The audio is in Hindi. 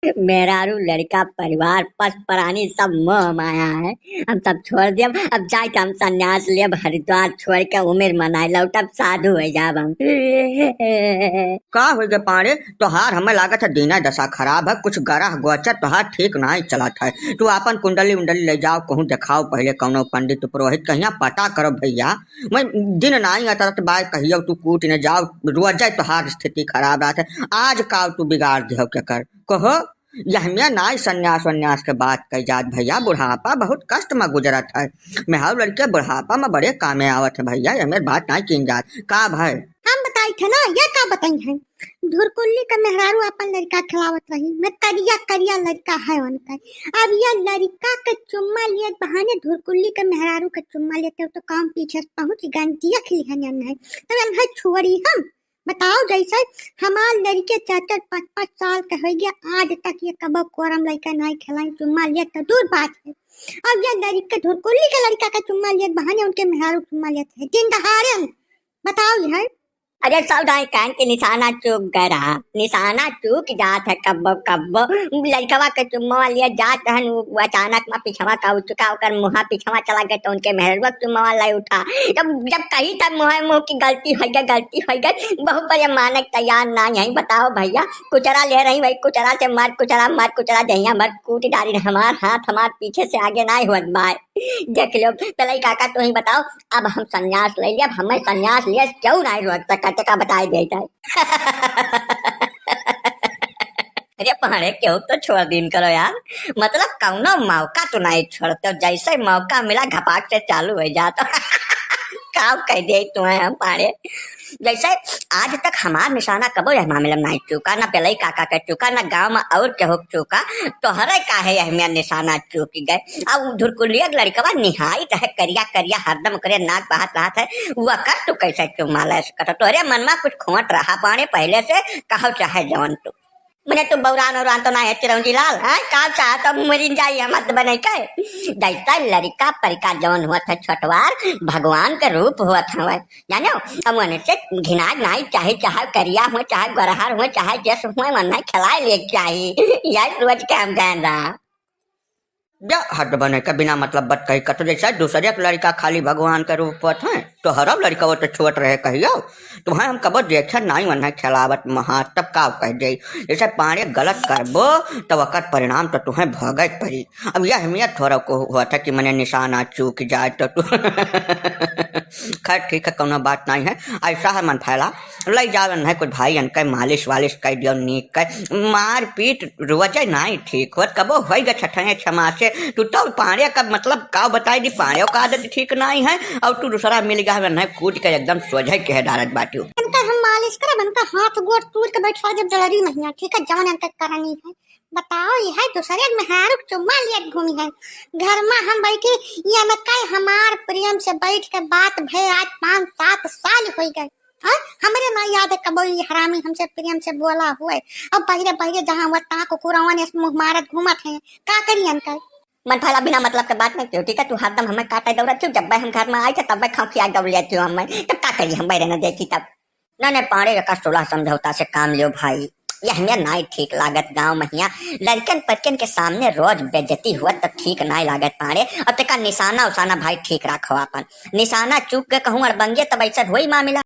मेहरारू लड़का परिवार पस प्राणी सब मोह माया है। हम सब छोड़ दियब, अब जाए के हम संन्यास लेब, हरिद्वार छोड़ के उम्र मनाए लौटब, साधु हो जाब हम। का हो गए पारे तोहार हमें लागत है दीना दशा खराब है, कुछ गरह गोचर तोहार ठीक नहीं चलत है। तू अपन कुंडली उंडली ले जाओ, कहूँ दिखाओ पहले कौनो पंडित पुरोहित कहिया पता करो भैया। मैं दिन नहीं आता बाय कहियो तू कूट न जाओ, रोज तोहार स्थिति खराब रहत है। आज का तू बिगाड़ दियो क्या कर कहो। यह में नाई संन्यास वन्यास के बात कही जात भैया, बुढ़ापा बहुत कष्ट में गुजरत है। मेहाव लड़के बुढ़ापा में बड़े कामे आवत है भैया, ये मेरी बात नहीं की जात का भाई। हम बताई थे ना, ये का बताई है। धुरकुल्ली का मेहरारू अपन लड़का खिलावत रही, मैं करिया करिया लड़का है उनका। अब ये लड़का का चुम्मा लिए बहाने धुरकुल्ली का मेहरारू का चुम्मा लेते हो तो काम पीछे पहुंच गंतिया खिली है तो हम छोड़ी। हम बताओ जैसे हमार लड़के 4-5 साल का हो गया, आज तक ये कबो कोरम लड़का नहीं खिलाई, चुम्मा लिया तो दूर बात है। अब ये लड़का धुरकुल्ली का लड़का का चुम्मा लिए बहाने उनके मेहरारू चुम्मा लेते हैं दिन दहाड़े। बताओ यार। अरे सौदाई कान के निशाना चूक गए रहा, निशाना चूक जात है कब्बो कब्बो। लड़कवा के चुम्मा लिया जात है, अचानक में पिछवा का उचका होकर मुहा पिछवा चला गया तो उनके मेहरवा चुम्मा लाई उठा। जब जब कही तब मुँह की गलती हो गई, गलती हो गई। बहुत बड़े मानक तैयार ना यही। बताओ भैया, कुचरा ले रही भाई, कुचरा से मार कुचरा दहिया मर कूट डाली। हमार हाथ हमार पीछे से आगे ना हुआ बाय। देख लो पहले काका तो ही बताओ, अब हम संन्यास ले लिया, हमें संन्यास लिया क्यों नहीं रोक तक का बताई देता है। अरे पहाड़े क्यों तो छोड़ दिन करो यार, मतलब कौनो मौका तो नहीं छोड़ते, जैसे मौका मिला घपाट से चालू हो जाता। काव कह दे तुम्हें हम पाड़े। जैसे आज तक हमार निशाना कबो यह मामले में नहीं चूका, ना पहले काका का चूका, ना गांव में और केहू चूका, तो हरे काहे यह निशाना चूक गए। अब धुरकुलिया लड़कवा निहाई है, करिया करिया हरदम करे नाक बहात रहा है, वह कर तू कैसे चुम्मा ले सकता। तोहरे मन में कुछ खोट रहा पाने पहले से, कहो चाहे जवन तू मैंने तू बौरान और तो ना है चिरौंजी लाल है का चाहता मरी जाइए मत बने के। जैसा लड़का परिका जवन हुआ था छोटवार भगवान का रूप हुआ था जानो। अब मन से घिना नहीं, चाहे चाहे करिया हुआ, चाहे गरहार हुआ, चाहे जस हुआ, मन खिलाए ले चाहिए। यही रोज के हम जान रहा हट बने का बिना मतलब बत कही कतो। जैसा दूसरे लड़का खाली भगवान का रूप है तो हर लड़का वो तो छोट रहे कहियो। तुम्हें हम कब देखा नहीं मन खिलावत महा तब का कह दे। जैसे पाने गलत करबो तब वक़्त परिणाम तो तुम्हें भगत पड़ी। अब यह अहमियत थोड़ा को हुआ था कि मैंने निशाना चूक जाए तो तू खैर ठीक है, कोनो बात नहीं है। ऐसा है मन फैला लई जावे नहीं कुछ भाई अनके मालिश वालिश कर दियो, नीक कर मार पीट रोज नहीं ठीक हो कबो हो गए छठे क्षमा से। तू तो पाड़े का मतलब का बताई दी, पाड़े का आदत ठीक नहीं है और तू दूसरा मिल गया है कूद के एकदम सोझे कह डालत बाटी। हम मालिश करे बनता हाथ गोड़ टूट के बैठा जब डरी नहीं, ठीक है जवन अंक करनी है। बताओ यह दूसरे मेहरारू चुम्मा लिए घूमी है घर में हम बैठे, ये में कई हमार प्रेम से बैठ के बात भय आज 5-7 साल हो गए। हमारे ना याद है कबो ये हरामी हमसे प्रेम से बोला हुए। अब बहरे बहरे जहाँ हुआ ता कुकुरवा ने मुँह मारत घूमत है, का करी अंकल। मन फैला बिना मतलब के बात नहीं क्यों, ठीक है तू हरदम हमें काटे दौड़त थी। जब हम घर में आए थे तब खाँखी आ दौड़ लेती हूँ हमें, तब का करी हम बैरे न देखी तब। न पाड़े का 16 समझौता से काम लियो भाई, यह हमें नहीं ठीक लागत। गांव महिया लड़कन पटकन के सामने रोज बेइज्जती हुआ तब ठीक नहीं लागत पाड़े। अब तक निशाना उसाना भाई ठीक रखो अपन, निशाना चूक के कहूँ और बंगे तब ऐसा हुई मामला।